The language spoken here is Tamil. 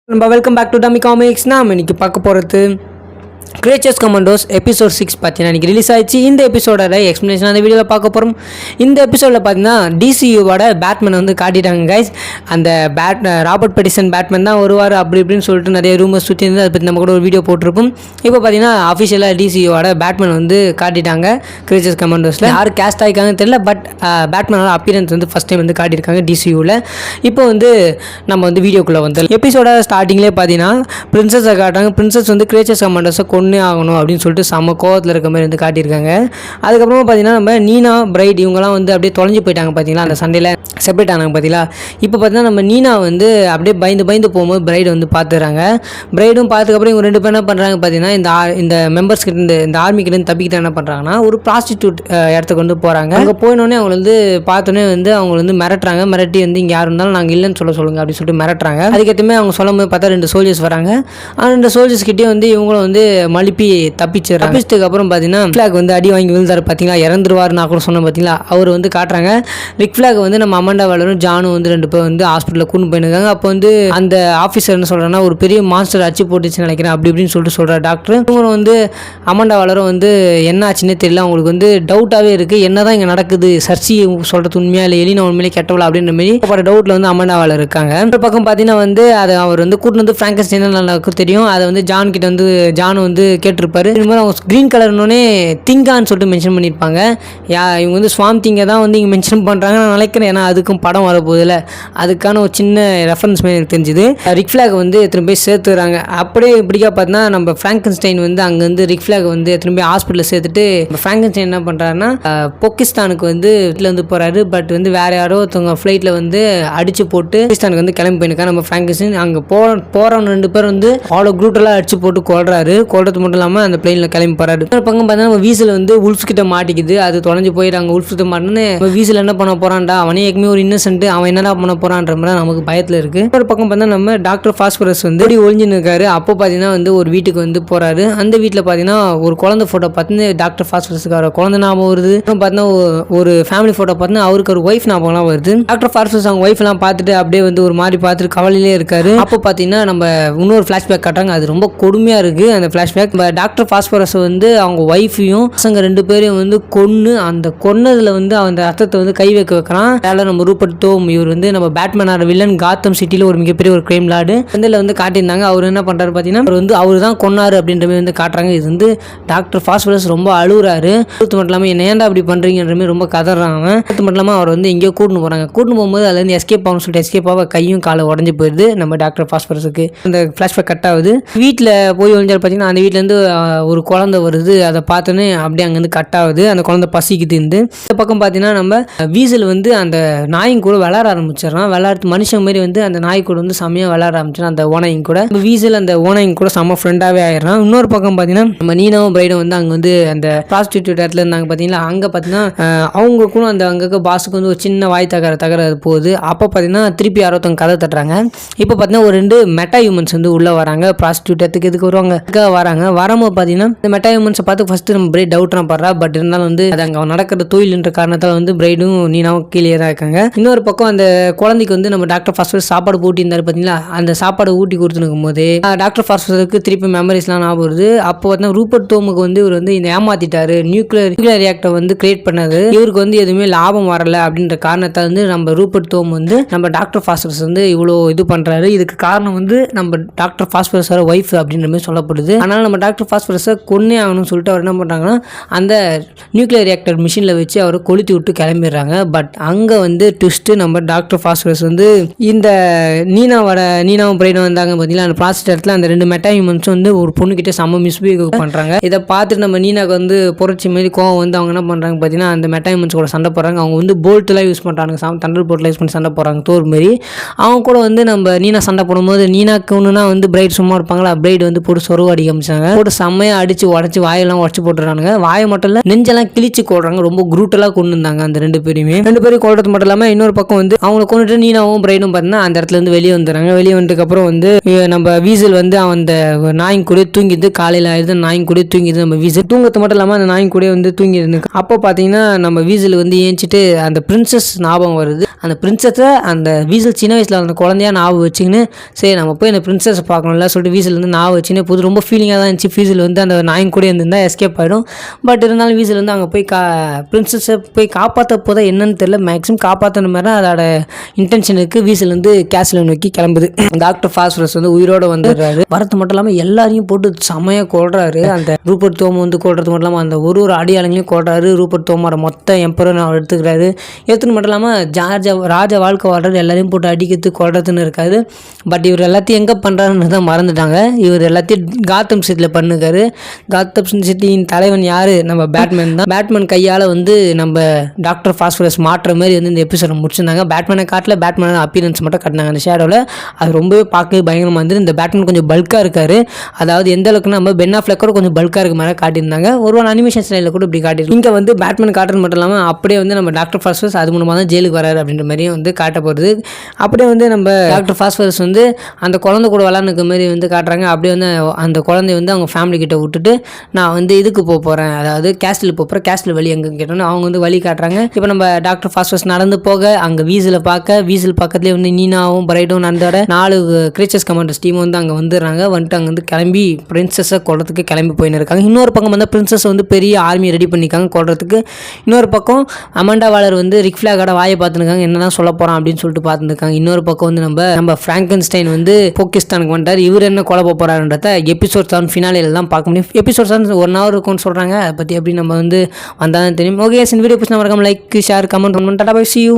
Welcome back to Dummy Comics. நாம் இன்னைக்கு பார்க்க போகிறது கிரியேச்சர்ஸ் கமாண்டோஸ் எபிசோட் 6 பார்த்தீங்கன்னா இன்றைக்கி ரிலீஸ் ஆயிடுச்சு. இந்த எபிசோட எக்ஸ்ப்ளனேஷன் அந்த வீடியோவில் பார்க்க போகிறோம். இந்த எபிசோடில் பார்த்தீங்கன்னா டிசியூவோட பேட்மேனை வந்து காட்டிட்டாங்க கைஸ். அந்த ராபர்ட் பெட்டிசன் பேட்மேன் தான் வருவார் அப்படி இப்படின்னு சொல்லிட்டு நிறைய ரூமர்ஸ் சுற்றி இருந்து அதை பற்றி நம்ம கூட ஒரு வீடியோ போட்டிருப்போம். இப்போ பார்த்தீங்கன்னா அஃபிஷியலாக டிசியூவோட பேட்மேன் வந்து காட்டிட்டாங்க கிரியேச்சர்ஸ் கமாண்டோஸில். யார் கேஸ்ட் ஆகிக்காங்கன்னு தெரியல, பட் பேட்மேனோட அப்பியரன்ஸ் வந்து ஃபஸ்ட் டைம் வந்து காட்டியிருக்காங்க டிசியூவில். இப்போ வந்து நம்ம வந்து வீடியோக்குள்ளே வந்து எபிசோட ஸ்டார்டிங்லேயே பார்த்தீங்கன்னா பிரின்சஸை காட்டாங்க. பிரின்சஸ் வந்து கிரியேச்சர்ஸ் கமாண்டோஸை கொன்னே ஆகணும் அப்படின்னு சொல்லிட்டு செம்ம கோவத்தில் இருக்க மாதிரி வந்து காட்டியிருக்காங்க. அதுக்கப்புறமா பார்த்தீங்கன்னா நம்ம நீனா பிரைட் இவங்கெல்லாம் வந்து அப்படியே தொலைஞ்சு போயிட்டாங்க பார்த்தீங்களா, அந்த சண்டையில் செப்பரேட் ஆனாங்க பார்த்தீங்களா. இப்போ பார்த்தீங்கன்னா நம்ம நீனா வந்து அப்படியே பயந்து போகும்போது பிரைட் வந்து பார்த்துறாங்க. பிரைடும் பார்த்துக்கப்புறம் இவங்க ரெண்டு பேரும் என்ன பண்ணுறாங்க பார்த்தீங்கன்னா இந்த மெம்பர்ஸ் கிட்ட இந்த ஆர்மிக்கிட்டேருந்து தப்பிக்கிட்ட என்ன பண்ணுறாங்கன்னா ஒரு ப்ராஸ்டியூட் இடத்துக்கு வந்து போகிறாங்க. அங்கே போயினோடனே அவங்க வந்து பார்த்தோன்னே வந்து அவங்க வந்து மிரட்டுறாங்க. மிரட்டி வந்து இங்கே யார் இருந்தாலும் நாங்கள் இல்லைன்னு சொல்லுங்கள் அப்படின்னு சொல்லிட்டு மிரட்டுறாங்க. அதுக்கேற்றுமே அவங்க சொல்லும் போது பார்த்தா 2 சோல்ஜர்ஸ் வராங்க. அந்த 2 சோல்ஜர்ஸ் கிட்டே வந்து இவங்களும் வந்து மலிப்பி தப்பிச்சதுக்கு அப்புறம் பார்த்தீங்கன்னா ஃபிளாக் வந்து அடி வாங்கி விழுந்தாரு பார்த்தீங்களா, இறந்துருவார் நான் கூட சொன்னேன் பார்த்தீங்களா. அவர் வந்து காட்டுறாங்க. ரிக் ஃபிளாக் வந்து நம்ம அமாண்டா வாலரும் ஜானும் வந்து 2 பேர் வந்து ஹாஸ்பிட்டலில் கூண்டு போயிருக்காங்க. அப்போ வந்து அந்த ஆஃபீஸர் என்ன சொல்கிறாங்கன்னா ஒரு பெரிய மான்ஸ்டர் அச்சு போட்டுச்சுன்னு நினைக்கிறேன் அப்படி இப்படின்னு சொல்லிட்டு சொல்கிறார் டாக்டர். இவங்க வந்து அமாண்டா வாலரும் வந்து என்ன ஆச்சுன்னே தெரியல, அவங்களுக்கு வந்து டவுட்டாகவே இருக்குது என்ன தான் இங்கே நடக்குது, சர்ச்சி சொல்கிறது உண்மையா இல்லை எலினா உண்மையிலே கெட்டவளா அப்படின்ற மாதிரி டவுட்டில் வந்து அமாண்டா வாலர் இருக்காங்க. ஒரு பக்கம் பார்த்தீங்கன்னா வந்து அதை அவர் வந்து கூட்டு வந்து ஃப்ராங்கஸ்டைன் நல்லா தெரியும். அதை வந்து ஜான் கிட்ட வந்து ஜான் வந்து கேட்டிருப்பாரு. இது மாதிரி அவங்க க்ரீன் கலர்னோடனே திங்கான்னு சொல்லிட்டு மென்ஷன் பண்ணியிருப்பாங்க. இவங்க வந்து ஸ்வாம் திங்கை தான் வந்து இங்கே மென்ஷன் பண்ணுறாங்க நான் நினைக்கிறேன். ஏன்னா அதுக்கும் படம் வரப்போதில்ல, அதுக்கான ஒரு சின்ன ரெஃபரன்ஸ் மாதிரி எனக்கு தெரிஞ்சுது. ரிக் ஃபிளாக் வந்து எத்தனை பேர் சேர்த்துறாங்க. அப்படியே இப்படிக்கா பார்த்தீங்கன்னா நம்ம ஃப்ராங்கன்ஸ்டைன் வந்து அங்கேருந்து ரிக் ஃபிளாக் வந்து எத்தனை பேர் ஹாஸ்பிட்டலில் சேர்த்துட்டு ஃப்ராங்கன்ஸ்டைன் என்ன பண்ணுறாருன்னா பொக்கிஸ்தானுக்கு வந்து வீட்டில் வந்து போகிறாரு. பட் வந்து வேற யாரோ ஒருத்தவங்க ஃப்ளைட்டில் வந்து அடிச்சு போட்டு பொக்கிஸ்தானுக்கு வந்து கிளம்பி போயிருக்கா. நம்ம ஃப்ராங்கன்ஸ்டைன் அங்கே போகிறவங்க 2 பேர் வந்து அவ்வளோ குரூட்டெல்லாம் அடிச்சு போட்டு கொள்றது மட்டும் இல்லாமல் அந்த பிளேனில் கிளம்பி போறாரு. ஒரு பக்கம் பார்த்தா நம்ம வீசில் வந்து உல்ஃப்ஸ் கிட்ட மாட்டிக்குது. அது தொலைஞ்சு போயிட்டாங்க. உல்ஃப்ஸ் கிட்ட மாட்டினு வீசில் என்ன பண்ண போறான்டா, அவனே ஏற்கனவே ஒரு இன்னசென்ட், அவன் என்னடா பண்ண போறான்ற மாதிரி நமக்கு பயத்தில் இருக்கு. ஒரு பக்கம் பார்த்தா நம்ம டாக்டர் பாஸ்பரஸ் வந்து ஒளிஞ்சுன்னு இருக்காரு. அப்போ பார்த்தீங்கன்னா வந்து ஒரு வீட்டுக்கு வந்து போறாரு. அந்த வீட்டில் பார்த்தீங்கன்னா ஒரு குழந்தை ஃபோட்டோ பார்த்து டாக்டர் பாஸ்பரஸுக்கு அவரோட குழந்தை ஞாபகம் வருது. பார்த்தீங்கன்னா ஒரு ஃபேமிலி ஃபோட்டோ பார்த்து அவருக்கு ஒரு ஒய்ஃப் ஞாபகம்லாம் வருது. டாக்டர் பாஸ்பரஸ் அவங்க ஒய்ஃப் எல்லாம் பார்த்துட்டு அப்படியே வந்து ஒரு மாதிரி பார்த்துட்டு கவலையிலே இருக்காரு. அப்போ பார்த்தீங்கன்னா நம்ம இன்னொரு ஃபிளாஷ்பேக் காட்டுறாங்க. அது ரொம்ப கொடுமையா இருக்கு அந்த ஃபிளாஷ்பேக். டாக்டர் பாஸ்பரஸ் வந்து அவங்க ஒய்ஃபையும் பசங்க 2 பேரையும் வந்து கொன்னு அந்த கொன்னதுல வந்து அந்த ரத்தத்தை வந்து கை வைக்கிறான். நம்ம ரூபர்ட் தோம் இவர் வந்து நம்ம பேட்மேனான வில்லன் காத்தம் சிட்டில ஒரு மிகப்பெரிய ஒரு கிரைம் லார்டு அதில் வந்து காட்டியிருந்தாங்க. அவர் என்ன பண்றாரு பார்த்தீங்கன்னா அவர் தான் கொன்னாரு அப்படின்ற மாதிரி வந்து காட்டுறாங்க. இது வந்து டாக்டர் பாஸ்பரஸ் ரொம்ப அழுகுறாரு. அது மட்டும் இல்லாமல் என்ன ஏன்டா அப்படி பண்றீங்கன்ற மாதிரி ரொம்ப கதறாங்க. அது மட்டும் இல்லாமல் அவர் வந்து எங்கேயோ கூட்டின்னு போறாங்க. கூட்டின்னு போகும்போது அதுல இருந்து எஸ்கேப் ஆகணும்னு சொல்லிட்டு எஸ்கேப் ஆக கையும் காலை உடஞ்சு போயிடுது நம்ம டாக்டர் பாஸ்பரஸுக்கு. அந்த ஃபிளாஷ்பேக் கட் ஆகுது. வீட்டில் போய் ஒழிஞ்சாரு பார்த்தீங்கன்னா அந்த வீட்டிலேருந்து ஒரு குழந்தை வருது. அதை பார்த்தோன்னே அப்படியே அங்கேருந்து கட் ஆகுது. அந்த குழந்தை பசிக்குது. இந்த பக்கம் பார்த்தீங்கன்னா நம்ம வீசல் வந்து அந்த நாயின் கூட விளாட ஆரம்பிச்சிடறான். விளாடுறது மனுஷன் மாதிரி வந்து அந்த நாய் கூட வந்து செம்மையாக விளாட ஆரம்பிச்சிடும். அந்த ஓனையும் கூட வீசல் அந்த ஓனையும் கூட செம்ம ஃப்ரெண்டாகவே ஆயிடுறான். இன்னொரு பக்கம் பார்த்தீங்கன்னா நம்ம நீனாவும் பிரைடும் வந்து அங்கே வந்து அந்த ப்ராஸ்டியூட் இடத்துல இருந்தாங்க பார்த்தீங்களா. அங்கே பார்த்தீங்கன்னா அவங்க கூட அந்த அங்கே பாஸுக்கு வந்து ஒரு சின்ன வாய் தகர போகுது. அப்போ பார்த்தீங்கன்னா திருப்பி யாரொருத்தவங்க கதை தட்டுறாங்க. இப்போ பார்த்தீங்கன்னா ஒரு 2 மெட்டா ஹியூமன்ஸ் வந்து உள்ளே வராங்க. ப்ராஸ்டியூட் இடத்துக்கு எதுக்கு வருவாங்க வராங்க. வரும்போது பார்த்தீங்கன்னா இந்த மெட்டா ஹியூமன்ஸை பார்த்து ஃபர்ஸ்ட் நம்ம பிரைட் டவுட்லாம் படுறா. பட் இருந்தாலும் வந்து அது அங்கே நடக்கிற தொழில்ன்ற காரணத்தால் வந்து பிரைடும் நீனாவும் கீழே தான் இருக்காங்க. இன்னொரு பக்கம் அந்த குழந்தைக்கு வந்து நம்ம டாக்டர் பாஸ்பரஸ் சாப்பாடு ஊட்டி இருந்தாரு பார்த்தீங்களா. அந்த சாப்பாடு ஊட்டி கொடுத்துருக்கும் போது டாக்டர் பாஸ்பரஸுக்கு திருப்பி மெமரிஸ்லாம் ஞாபகம் வருது. அப்போ வந்து ரூபர்ட் தோமுக்கு வந்து இவர் வந்து இந்த ஏமாத்திட்டாரு, நியூக்ளியர் ரியாக்டர் வந்து கிரியேட் பண்ணது இவருக்கு வந்து எதுவுமே லாபம் வரல அப்படின்ற காரணத்தால் வந்து நம்ம ரூபர்ட் தோம் வந்து நம்ம டாக்டர் பாஸ்பரஸ் வந்து இவ்வளோ இது பண்றாரு. இதுக்கு காரணம் வந்து நம்ம டாக்டர் பாஸ்பரஸ் ஒய்ஃப் அப்படின்ற மாதிரி சொல்லப்படுது. அதனால நம்ம டாக்டர் பாஸ்பரஸை கொன்னே ஆகணும்னு சொல்லிட்டு அவர் என்ன பண்ணுறாங்கன்னா அந்த நியூக்ளியர் ரியாக்டர் மிஷினில் வச்சு அவரை கொளுத்தி விட்டு கிளம்பிடுறாங்க. பட் அங்கே வந்து ட்விஸ்ட்டு நம்ம டாக்டர் பாஸ்பரஸ் வந்து இந்த நீனாவும் பிரைடும் வந்தாங்க பார்த்தீங்களா. அந்த ப்ராசஸ் இடத்துல அந்த 2 மெட்டா ஹியூமன்ஸும் வந்து ஒரு பொண்ணுக்கிட்ட செம்ம மிஸ்பிஹேவ் பண்ணுறாங்க. இதை பார்த்துட்டு நம்ம நீனாக்கு வந்து புரட்சி மாரி கோவம் வந்து அவங்க என்ன பண்ணுறாங்க பார்த்தீங்கன்னா அந்த மெட்டா ஹியூமன்ஸ் கூட சண்டை போடுறாங்க. அவங்க வந்து போல்ட்லாம் யூஸ் பண்ணுறாங்க. தண்டர் போல்ட்லாம் யூஸ் பண்ணி சண்டை போடுறாங்க தோர் மாரி. அவங்க கூட வந்து நம்ம நீனா சண்டை போடும்போது நீனாக்கு ஒன்றுனா வந்து பிரைட் சும்மா இருப்பாங்களா. பிரைட் வந்து போட்டு சொருவ அடிக்க வந்துடுறாங்க. போட்டு செம்மையாக அடித்து உடச்சி வாயெல்லாம் உடச்சி போட்டுறானுங்க. வாயை மட்டும் இல்லை நெஞ்செல்லாம் கிழிச்சு கொள்றாங்க. ரொம்ப குரூட்டலாக கொண்டு இருந்தாங்க அந்த ரெண்டு பேரும் கொள்றது மட்டும் இல்லாமல் இன்னொரு பக்கம் வந்து அவங்களை கொண்டுட்டு நீனாவும் பிரைடும் பார்த்தீங்கன்னா அந்த இடத்துல இருந்து வெளியே வந்துடுறாங்க. வெளியே வந்ததுக்கப்புறம் வந்து நம்ம வீசல் வந்து அவன் அந்த நாயின் கூட தூங்கிது. காலையில் ஆயிடுது நாயின் கூட தூங்கிது. நம்ம வீசல் தூங்கத்து மட்டும் இல்லாமல் அந்த நாயின் கூட வந்து தூங்கி இருந்து அப்போ பார்த்தீங்கன்னா நம்ம வீசல் வந்து ஏஞ்சிட்டு அந்த பிரின்சஸ் ஞாபகம் வருது. அந்த பிரின்சஸை அந்த வீசல் சின்ன வயசில் அந்த குழந்தையா ஞாபகம் வச்சுக்கின்னு சரி நம்ம போய் அந்த பிரின்சஸ் பார்க்கணும்ல சொல்லிட்டு வீசல் வந்து ஞாபகம் வச்சுன்னு புது ரொம்ப ஃபீலிங்காக தான் இருந்துச்சு. வீசல் வந்து அந்த நாயின் கூட இருந்திருந்தால் எஸ்கேப் ஆகிடும். பட் இருந்தாலும் வீசல் வந்து அங்கே போய் பிரின்சஸை போய் காப்பாற்ற போதா என்னன்னு தெரியல. மேக்ஸிமம் காப்பாற்றின மாதிரி தான் அதோட இன்டென்ஷனுக்கு வீசல் வந்து கேஸ்ல நோக்கி கிளம்புது. டாக்டர் ஃபாஸ்பரஸ் வந்து உயிரோட வந்துடுறாரு. வரது மட்டும் இல்லாமல் எல்லாரையும் போட்டு செமையாக கொள்றாரு. அந்த ரூபர்ட் தோமோ வந்து கொள்றது மட்டும் இல்லாமல் அந்த ஒரு அடியாளங்களையும் கொள்றாரு. ரூபர்ட் தோமோட மொத்த எம்பரும் அவர் எடுத்துக்கிறாரு. எடுத்துன்னு மட்டும் இல்லாமல் ராஜ வாழ்க்கை வாழ்றது எல்லாரையும் போட்டு அடிக்கிறது கொள்றதுன்னு இருக்காது. பட் இவர் எல்லாத்தையும் எங்கே பண்ணுறாருன்னு தான் மறந்துட்டாங்க. இவர் எல்லாத்தையும் காத்தம் சிட்டியில் பண்ணுக்காரு. காத்தம் சிட்டியின் தலைவன் யார்? நம்ம பேட்மேன் தான். பேட்மேன் கையால் வந்து நம்ம டாக்டர் ஃபாஸ்பரஸ் மாற்ற மாதிரி வந்து இந்த எபிசோட முடிச்சிருந்தாங்க. பேட்மேனை காட்டில் பேட்மேனோட அப்பீரன்ஸ் மட்டும் காட்டினாங்க அந்த ஷேடோவில். அது ரொம்பவே பார்க்கவே பயங்கரமாக இருந்தது. இந்த பேட்மேன் கொஞ்சம் பல்காக இருக்காரு. அதாவது எந்த அளவுக்கு நம்ம பென் அஃப்லெக்கோட கொஞ்சம் பல்காக இருக்க மாதிரி காட்டியிருந்தாங்க. ஒரு அனிமேஷன் ஸ்டைலில் கூட இப்படி காட்டியிருக்காங்க. இங்கே வந்து பேட்மேன் காட்டுறது மட்டும் இல்லாமல் அப்படியே வந்து நம்ம டாக்டர் ஃபாஸ்பரஸ் அது மூலமாக தான் ஜெயிலுக்கு வராரு அப்படின்ற மாதிரியும் வந்து காட்டப்படுது. அப்படியே வந்து நம்ம டாக்டர் ஃபாஸ்பரஸ் வந்து அந்த குழந்தை கூட விளாண்டுக்க மாதிரி வந்து காட்டுறாங்க. அப்படியே வந்து அந்த குழந்தைய வந்து அவங்க ஃபேமிலி கிட்ட விட்டுட்டு நான் வந்து இதுக்கு போகிறேன், அதாவது கேஸ்டில் போகிறேன். கேஸ்டில் வழி எங்கே கேட்டோன்னு அவங்க வந்து வழி காட்டுறாங்க. இப்போ நம்ம டாக்டர் ஃபாஸ்பரஸ் நடந்து போக அங்கே வீசல் பக்கத்துலேயே வந்து நீனாவும் பிரைடும் நடந்தோட 4 கிரீச்சர்ஸ் கமாண்டர்ஸ் டீம் வந்து அங்கே வந்துடுறாங்க. வந்துட்டு அங்கே வந்து கிளம்பி பிரின்சஸை கொள்றதுக்கு கிளம்பி போயின்னு இருக்காங்க. இன்னொரு பக்கம் வந்து பிரின்சஸ் வந்து பெரிய ஆர்மியை ரெடி பண்ணிக்காங்க கொள்றதுக்கு. இன்னொரு பக்கம் அமாண்டா வாலர் வந்து ரிக் ஃபிளாகோட வாயை பார்த்துருக்காங்க. என்னதான் சொல்ல போகிறான் அப்படின்னு சொல்லிட்டு பார்த்துருக்காங்க. இன்னொரு பக்கம் வந்து நம்ம ஃப்ராங்கன்ஸ்டைன் வந்து பாகிஸ்தானுக்கு வந்துட்டார். இவர் என்ன கொலை போகிறாருன்றத எபிசோட் 7 ஃபினாலில் தான் பார்க்க முடியும். எபிசோட் 7 1 hour இருக்கும்னு சொல்கிறாங்க. அதை பற்றி எப்படி நம்ம வந்து வந்தால் தான் தெரியும். ஓகே, இந்த வீடியோ பிடிச்சா மறக்காம லைக் ஷேர் கமெண்ட் பண்ணுங்க. Tata bye, see you.